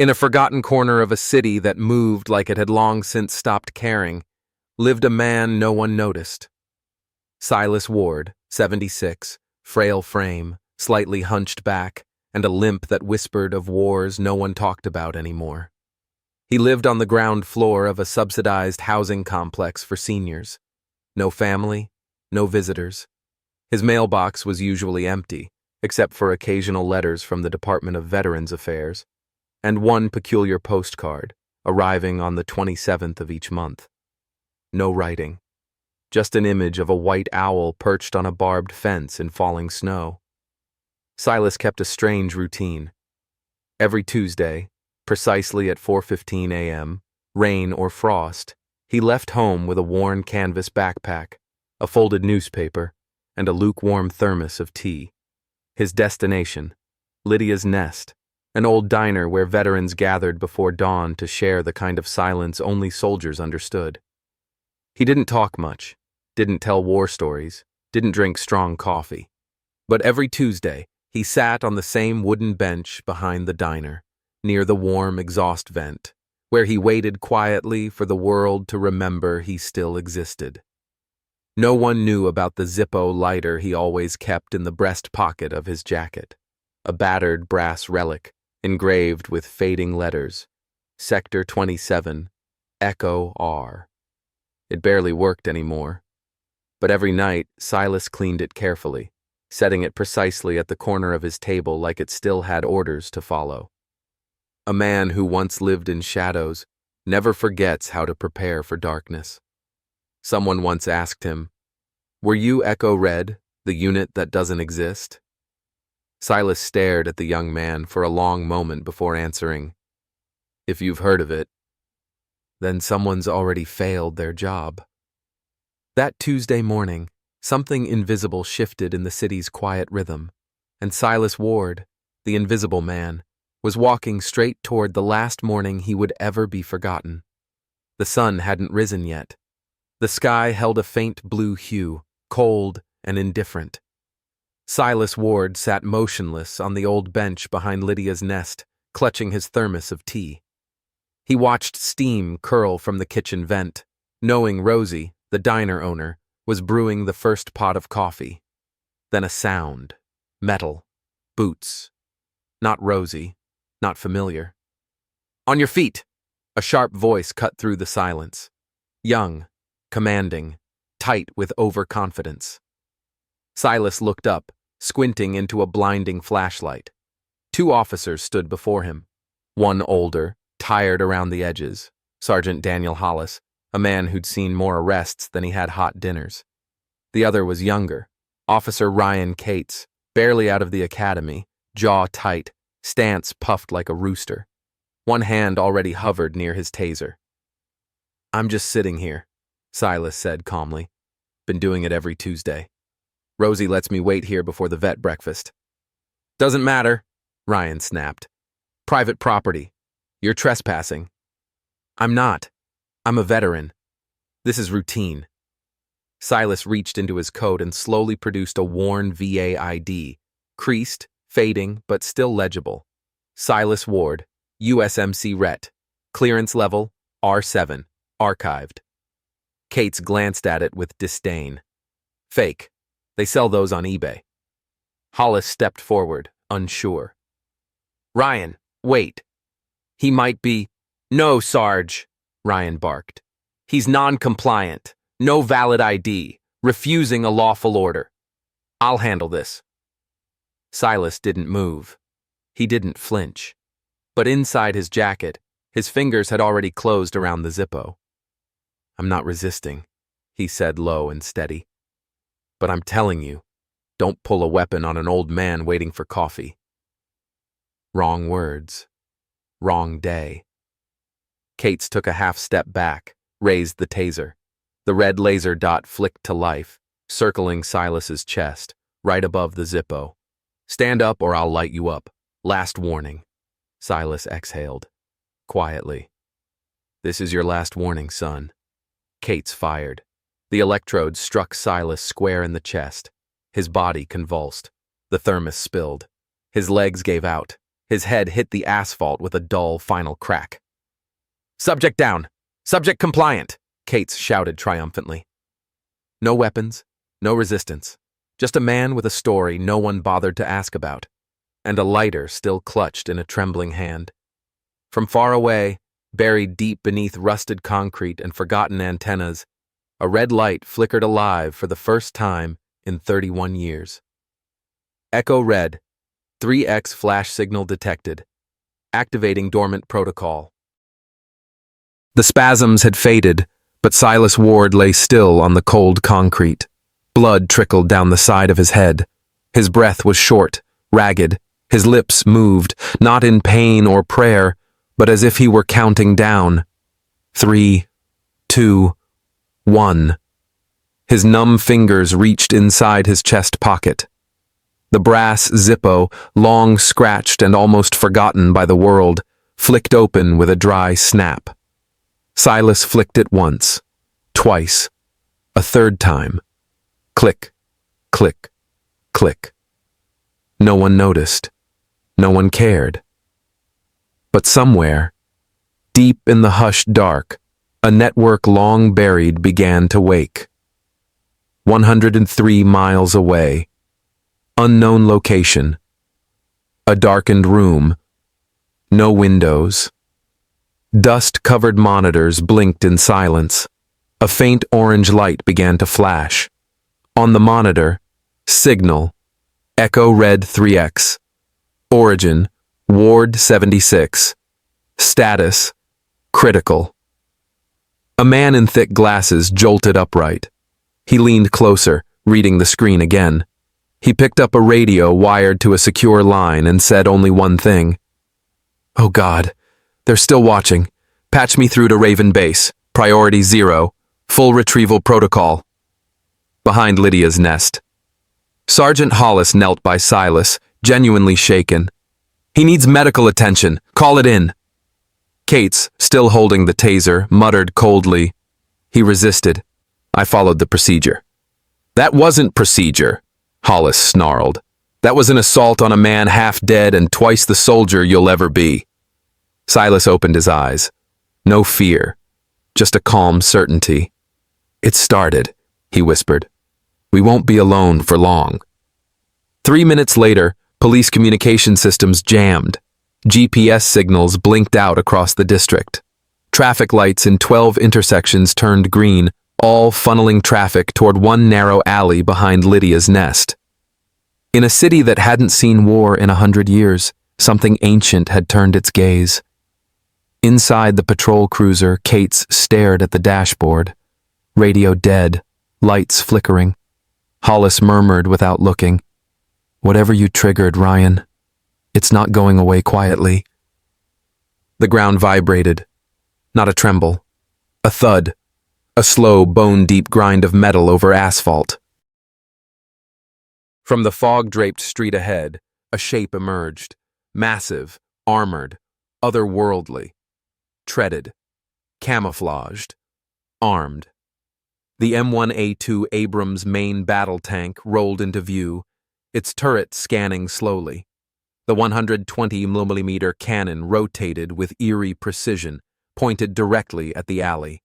In a forgotten corner of a city that moved like it had long since stopped caring, lived a man no one noticed. Silas Ward, 76, frail frame, slightly hunched back, and a limp that whispered of wars no one talked about anymore. He lived on the ground floor of a subsidized housing complex for seniors. No family, no visitors. His mailbox was usually empty, except for occasional letters from the Department of Veterans Affairs, and one peculiar postcard, arriving on the 27th of each month. No writing, just an image of a white owl perched on a barbed fence in falling snow. Silas kept a strange routine. Every Tuesday, precisely at 4:15 a.m., rain or frost, he left home with a worn canvas backpack, a folded newspaper, and a lukewarm thermos of tea. His destination, Lydia's Nest, an old diner where veterans gathered before dawn to share the kind of silence only soldiers understood. He didn't talk much, didn't tell war stories, didn't drink strong coffee. But every Tuesday, he sat on the same wooden bench behind the diner, near the warm exhaust vent, where he waited quietly for the world to remember he still existed. No one knew about the Zippo lighter he always kept in the breast pocket of his jacket, a battered brass relic, engraved with fading letters, Sector 27, Echo R. It barely worked anymore, but every night Silas cleaned it carefully, setting it precisely at the corner of his table like it still had orders to follow. A man who once lived in shadows never forgets how to prepare for darkness. Someone once asked him, "Were you Echo Red, the unit that doesn't exist?" Silas stared at the young man for a long moment before answering, "If you've heard of it, then someone's already failed their job." That Tuesday morning, something invisible shifted in the city's quiet rhythm, and Silas Ward, the invisible man, was walking straight toward the last morning he would ever be forgotten. The sun hadn't risen yet. The sky held a faint blue hue, cold and indifferent. Silas Ward sat motionless on the old bench behind Lydia's Nest, clutching his thermos of tea. He watched steam curl from the kitchen vent, knowing Rosie, the diner owner, was brewing the first pot of coffee. Then a sound. Metal. Boots. Not Rosie. Not familiar. "On your feet!" A sharp voice cut through the silence. Young, commanding, tight with overconfidence. Silas looked up, squinting into a blinding flashlight. Two officers stood before him. One older, tired around the edges, Sergeant Daniel Hollis, a man who'd seen more arrests than he had hot dinners. The other was younger, Officer Ryan Cates, barely out of the academy, jaw tight, stance puffed like a rooster. One hand already hovered near his taser. "I'm just sitting here," Silas said calmly. "Been doing it every Tuesday. Rosie lets me wait here before the vet breakfast." "Doesn't matter," Ryan snapped. "Private property. You're trespassing." "I'm not. I'm a veteran. This is routine." Silas reached into his coat and slowly produced a worn VA ID, creased, fading, but still legible. Silas Ward, USMC Ret. Clearance level, R7, archived. Cates glanced at it with disdain. "Fake. They sell those on eBay." Hollis stepped forward, unsure. "Ryan, wait. He might be—" "No, Sarge," Ryan barked. "He's non-compliant, no valid ID, refusing a lawful order. I'll handle this." Silas didn't move. He didn't flinch. But inside his jacket, his fingers had already closed around the Zippo. "I'm not resisting," he said low and steady. "But I'm telling you, don't pull a weapon on an old man waiting for coffee." Wrong words. Wrong day. Cates took a half step back, raised the taser. The red laser dot flicked to life, circling Silas's chest, right above the Zippo. "Stand up or I'll light you up. Last warning." Silas exhaled. Quietly. "This is your last warning, son." Cates fired. The electrode struck Silas square in the chest. His body convulsed. The thermos spilled. His legs gave out. His head hit the asphalt with a dull final crack. "Subject down! Subject compliant!" Cates shouted triumphantly. No weapons, no resistance, just a man with a story no one bothered to ask about, and a lighter still clutched in a trembling hand. From far away, buried deep beneath rusted concrete and forgotten antennas, a red light flickered alive for the first time in 31 years. Echo red, 3X flash signal detected, activating dormant protocol. The spasms had faded, but Silas Ward lay still on the cold concrete. Blood trickled down the side of his head. His breath was short, ragged. His lips moved, not in pain or prayer, but as if he were counting down. 3, 2, 1. His numb fingers reached inside his chest pocket. The brass Zippo, long scratched and almost forgotten by the world, flicked open with a dry snap. Silas flicked it once, twice, a third time. Click, click, click. No one noticed. No one cared. But somewhere, deep in the hushed dark, a network long buried began to wake. 103 miles away. Unknown location. A darkened room. No windows. Dust-covered monitors blinked in silence. A faint orange light began to flash. On the monitor, signal, Echo Red 3X. Origin, Ward 76. Status, critical. A man in thick glasses jolted upright. He leaned closer, reading the screen again. He picked up a radio wired to a secure line and said only one thing. "Oh God. They're still watching. Patch me through to Raven Base. Priority 0. Full retrieval protocol." Behind Lydia's nest. Sergeant Hollis knelt by Silas, genuinely shaken. "He needs medical attention. Call it in." Cates, still holding the taser, muttered coldly. He resisted. "I followed the procedure." "That wasn't procedure," Hollis snarled. "That was an assault on a man half dead and twice the soldier you'll ever be." Silas opened his eyes. No fear, just a calm certainty. "It started," he whispered. "We won't be alone for long." 3 minutes later, police communication systems jammed. GPS signals blinked out across the district. Traffic lights in 12 intersections turned green, all funneling traffic toward one narrow alley behind Lydia's nest. In a city that hadn't seen war in 100 years, something ancient had turned its gaze. Inside the patrol cruiser, Cates stared at the dashboard. Radio dead, lights flickering. Hollis murmured without looking. "Whatever you triggered, Ryan, it's not going away quietly." The ground vibrated. Not a tremble. A thud. A slow, bone-deep grind of metal over asphalt. From the fog-draped street ahead, a shape emerged. Massive, armored, otherworldly. Treaded. Camouflaged. Armed. The M1A2 Abrams main battle tank rolled into view, its turret scanning slowly. The 120mm cannon rotated with eerie precision, pointed directly at the alley.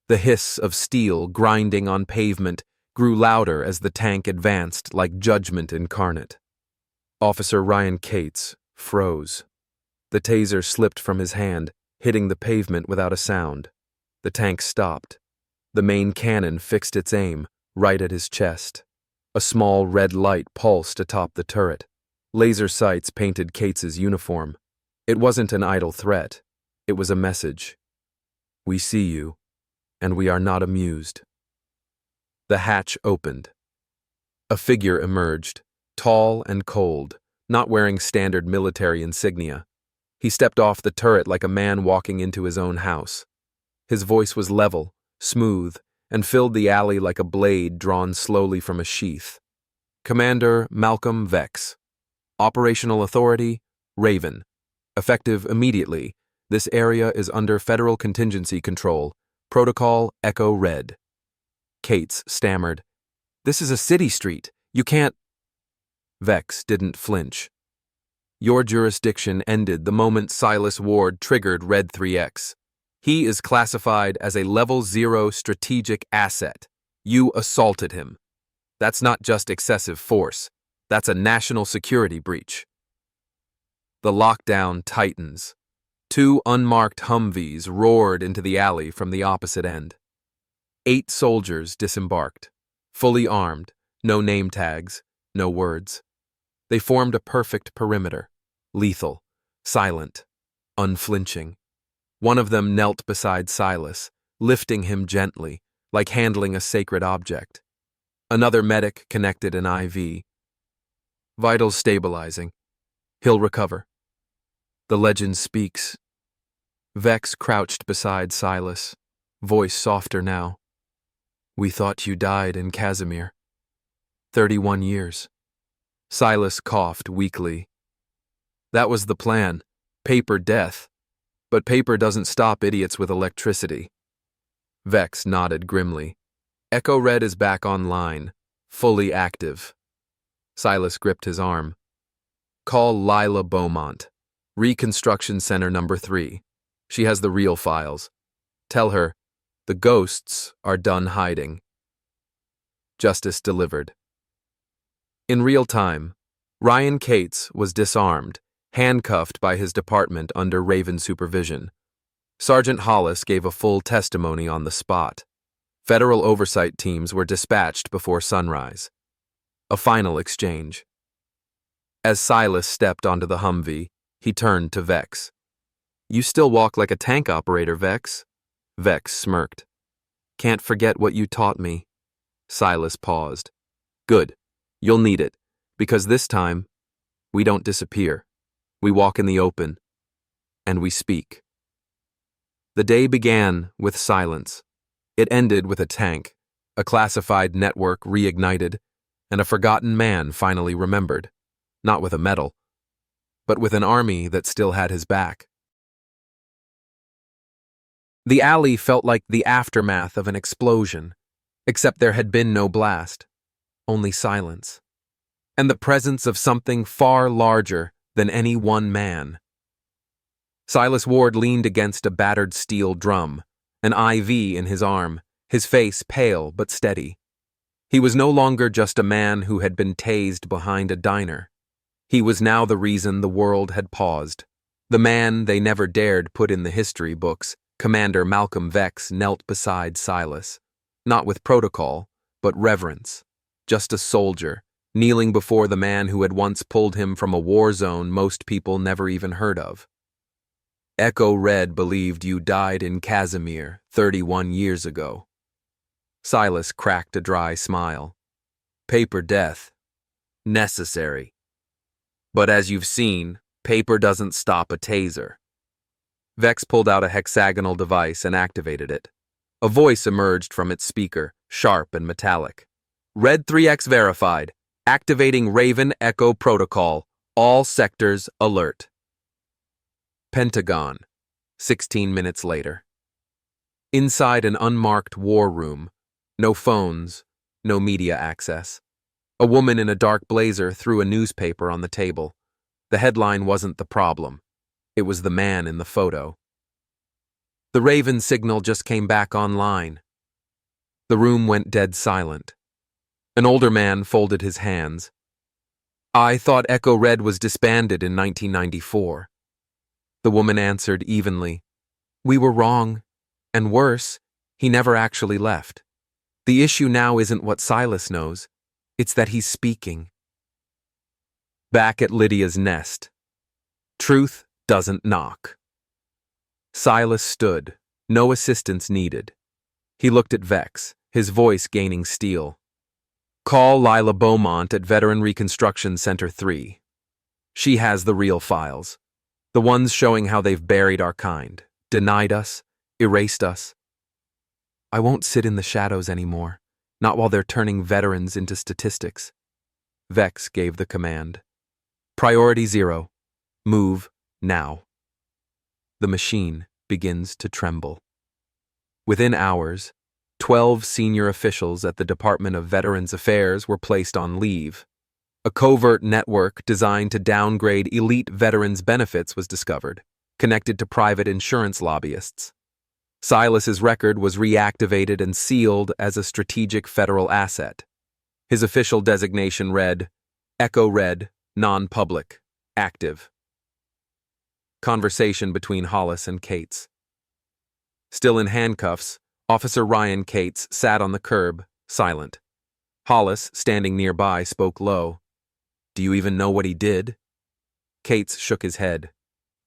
The hiss of steel grinding on pavement grew louder as the tank advanced like judgment incarnate. Officer Ryan Cates froze. The taser slipped from his hand, hitting the pavement without a sound. The tank stopped. The main cannon fixed its aim, right at his chest. A small red light pulsed atop the turret. Laser sights painted Cates's uniform. It wasn't an idle threat. It was a message. "We see you, and we are not amused." The hatch opened. A figure emerged, tall and cold, not wearing standard military insignia. He stepped off the turret like a man walking into his own house. His voice was level, smooth, and filled the alley like a blade drawn slowly from a sheath. "Commander Malcolm Vex. Operational authority, Raven. Effective immediately. This area is under federal contingency control. Protocol Echo Red." Cates stammered. "This is a city street. You can't—" Vex didn't flinch. Your jurisdiction ended the moment Silas Ward triggered Red 3X. He is classified as a Level 0 strategic asset. You assaulted him. That's not just excessive force. That's a national security breach. The lockdown tightens. 2 unmarked Humvees roared into the alley from the opposite end. 8 soldiers disembarked, fully armed, no name tags, no words. They formed a perfect perimeter, lethal, silent, unflinching. One of them knelt beside Silas, lifting him gently, like handling a sacred object. Another medic connected an IV. Vitals stabilizing. He'll recover. The legend speaks. Vex crouched beside Silas, voice softer now. We thought you died in Casimir. 31 years. Silas coughed weakly. That was the plan. Paper death. But paper doesn't stop idiots with electricity. Vex nodded grimly. Echo Red is back online, fully active. Silas gripped his arm. Call Lila Beaumont, Reconstruction Center number 3. She has the real files. Tell her, the ghosts are done hiding. Justice delivered. In real time, Ryan Cates was disarmed, handcuffed by his department under Raven supervision. Sergeant Hollis gave a full testimony on the spot. Federal oversight teams were dispatched before sunrise. A final exchange. As Silas stepped onto the Humvee, he turned to Vex. You still walk like a tank operator, Vex. Vex smirked. Can't forget what you taught me. Silas paused. Good. You'll need it, because this time, we don't disappear. We walk in the open, and we speak. The day began with silence. It ended with a tank, a classified network reignited, and a forgotten man finally remembered, not with a medal, but with an army that still had his back. The alley felt like the aftermath of an explosion, except there had been no blast, only silence, and the presence of something far larger than any one man. Silas Ward leaned against a battered steel drum, an IV in his arm, his face pale but steady. He was no longer just a man who had been tased behind a diner. He was now the reason the world had paused. The man they never dared put in the history books, Commander Malcolm Vex, knelt beside Silas, not with protocol, but reverence. Just a soldier, kneeling before the man who had once pulled him from a war zone most people never even heard of. Echo Red believed you died in Casimir 31 years ago. Silas cracked a dry smile. Paper death. Necessary. But as you've seen, paper doesn't stop a taser. Vex pulled out a hexagonal device and activated it. A voice emerged from its speaker, sharp and metallic. Red 3X verified. Activating Raven Echo Protocol. All sectors alert. Pentagon. 16 minutes later. Inside an unmarked war room. No phones, no media access. A woman in a dark blazer threw a newspaper on the table. The headline wasn't the problem. It was the man in the photo. The Raven signal just came back online. The room went dead silent. An older man folded his hands. I thought Echo Red was disbanded in 1994. The woman answered evenly. We were wrong. And worse, he never actually left. The issue now isn't what Silas knows. It's that he's speaking. Back at Lydia's nest. Truth doesn't knock. Silas stood, no assistance needed. He looked at Vex, his voice gaining steel. Call Lila Beaumont at Veteran Reconstruction Center 3. She has the real files. The ones showing how they've buried our kind, denied us, erased us. I won't sit in the shadows anymore, not while they're turning veterans into statistics. Vex gave the command. Priority 0. Move now. The machine begins to tremble. Within hours, 12 senior officials at the Department of Veterans Affairs were placed on leave. A covert network designed to downgrade elite veterans' benefits was discovered, connected to private insurance lobbyists. Silas's record was reactivated and sealed as a strategic federal asset. His official designation read, Echo Red, Non-Public, Active. Conversation between Hollis and Cates. Still in handcuffs, Officer Ryan Cates sat on the curb, silent. Hollis, standing nearby, spoke low. Do you even know what he did? Cates shook his head.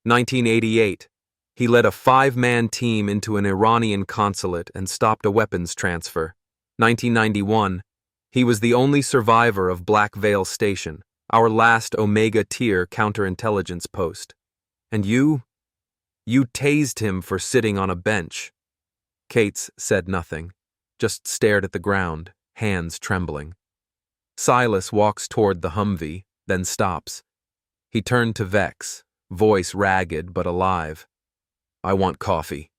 1988. He led a 5-man team into an Iranian consulate and stopped a weapons transfer. 1991. He was the only survivor of Black Veil Station, our last Omega-tier counterintelligence post. And you? You tased him for sitting on a bench. Cates said nothing, just stared at the ground, hands trembling. Silas walks toward the Humvee, then stops. He turned to Vex, voice ragged but alive. I want coffee.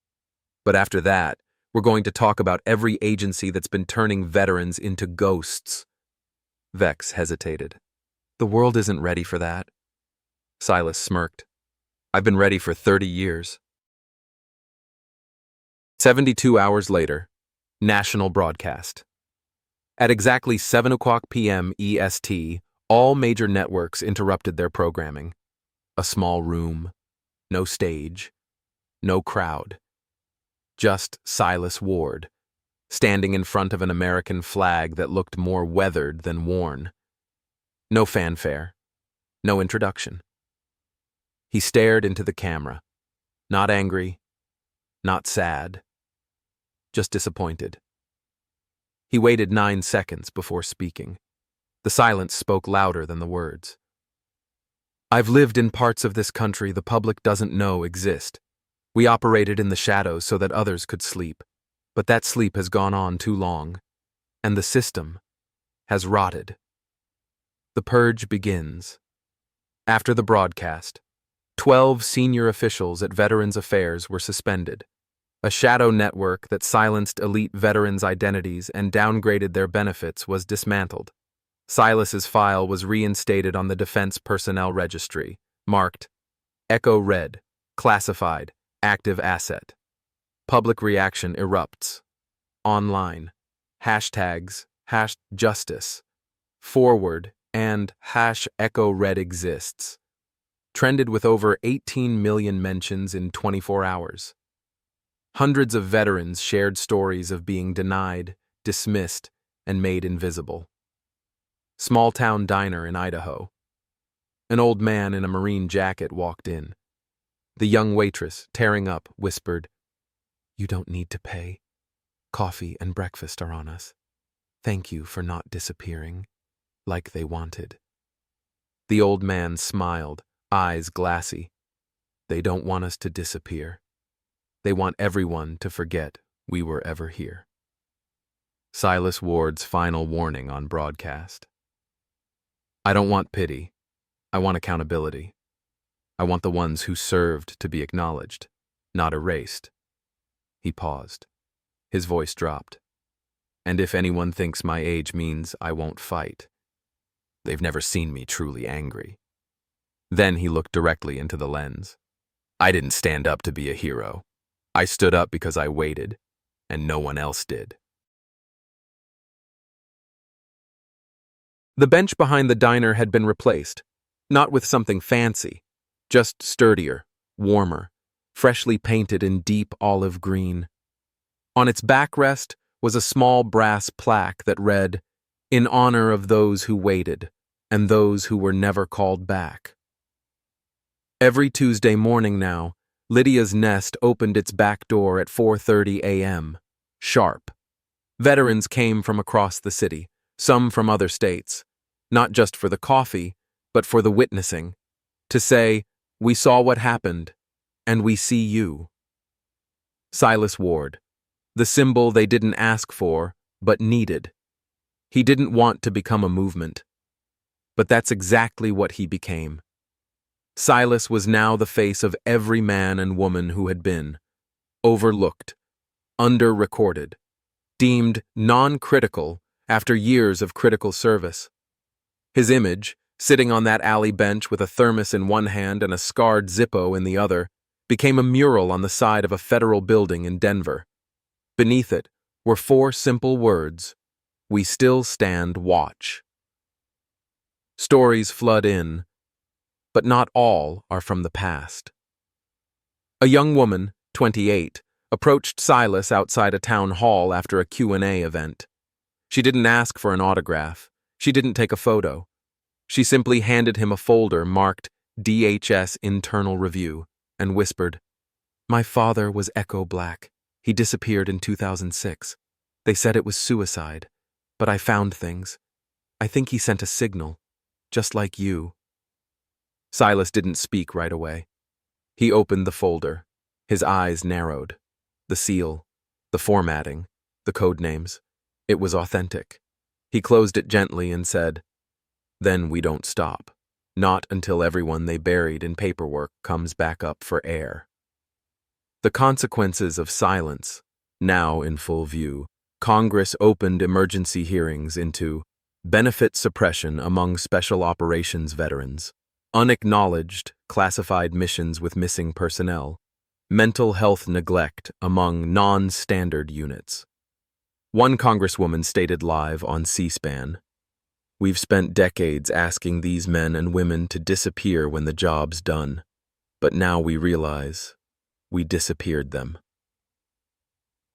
But after that, we're going to talk about every agency that's been turning veterans into ghosts. Vex hesitated. The world isn't ready for that. Silas smirked. I've been ready for 30 years. 72 hours later, national broadcast. At exactly 7 o'clock p.m. EST, all major networks interrupted their programming. A small room, no stage, no crowd. Just Silas Ward, standing in front of an American flag that looked more weathered than worn. No fanfare, no introduction. He stared into the camera, not angry, not sad, just disappointed. He waited 9 seconds before speaking. The silence spoke louder than the words. I've lived in parts of this country the public doesn't know exist. We operated in the shadows so that others could sleep, but that sleep has gone on too long, and the system has rotted. The purge begins. After the broadcast, 12 senior officials at Veterans Affairs were suspended. A shadow network that silenced elite veterans' identities and downgraded their benefits was dismantled. Silas's file was reinstated on the Defense Personnel Registry, marked Echo Red, Classified, Active Asset. Public reaction erupts. Online. Hashtags, #justice, forward, and #Echo Red exists. Trended with over 18 million mentions in 24 hours. Hundreds of veterans shared stories of being denied, dismissed, and made invisible. Small-town diner in Idaho. An old man in a Marine jacket walked in. The young waitress, tearing up, whispered, You don't need to pay. Coffee and breakfast are on us. Thank you for not disappearing, like they wanted. The old man smiled, eyes glassy. They don't want us to disappear. They want everyone to forget we were ever here. Silas Ward's final warning on broadcast. I don't want pity. I want accountability. I want the ones who served to be acknowledged, not erased. He paused. His voice dropped. And if anyone thinks my age means I won't fight, they've never seen me truly angry. Then he looked directly into the lens. I didn't stand up to be a hero. I stood up because I waited, and no one else did. The bench behind the diner had been replaced, not with something fancy, just sturdier, warmer, freshly painted in deep olive green. On its backrest was a small brass plaque that read, In honor of those who waited, and those who were never called back. Every Tuesday morning now, Lydia's Nest opened its back door at 4:30 a.m., sharp. Veterans came from across the city, some from other states, not just for the coffee, but for the witnessing, to say, we saw what happened, and we see you. Silas Ward, the symbol they didn't ask for, but needed. He didn't want to become a movement, but that's exactly what he became. Silas was now the face of every man and woman who had been overlooked, under-recorded, deemed non-critical after years of critical service. His image, sitting on that alley bench with a thermos in one hand and a scarred Zippo in the other, became a mural on the side of a federal building in Denver. Beneath it were 4 simple words: "We still stand watch." Stories flood in, but not all are from the past. A young woman, 28, approached Silas outside a town hall after a Q&A event. She didn't ask for an autograph. She didn't take a photo. She simply handed him a folder marked DHS Internal Review and whispered, "My father was Echo Black. He disappeared in 2006. They said it was suicide, but I found things. I think he sent a signal, just like you." Silas didn't speak right away. He opened the folder. His eyes narrowed. The seal, the formatting, the code names. It was authentic. He closed it gently and said, "Then we don't stop. Not until everyone they buried in paperwork comes back up for air." The consequences of silence, now in full view, Congress opened emergency hearings into benefit suppression among special operations veterans, unacknowledged classified missions with missing personnel, mental health neglect among non-standard units. One congresswoman stated live on C-SPAN, "We've spent decades asking these men and women to disappear when the job's done, but now we realize we disappeared them."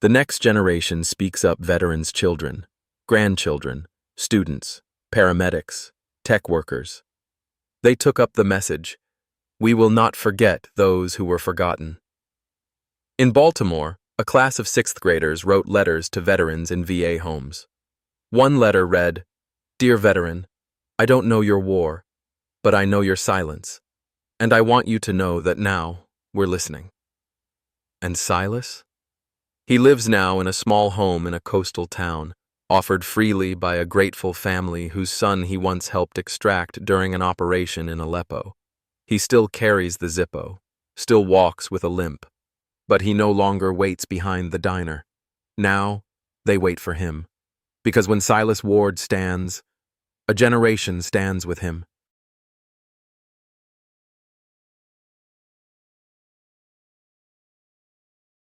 The next generation speaks up veterans' children, grandchildren, students, paramedics, tech workers. They took up the message, "We will not forget those who were forgotten." In Baltimore, a class of 6th graders wrote letters to veterans in VA homes. One letter read, "Dear veteran, I don't know your war, but I know your silence, and I want you to know that now we're listening." And Silas? He lives now in a small home in a coastal town, offered freely by a grateful family whose son he once helped extract during an operation in Aleppo. He still carries the Zippo, still walks with a limp, but he no longer waits behind the diner. Now, they wait for him, because when Silas Ward stands, a generation stands with him.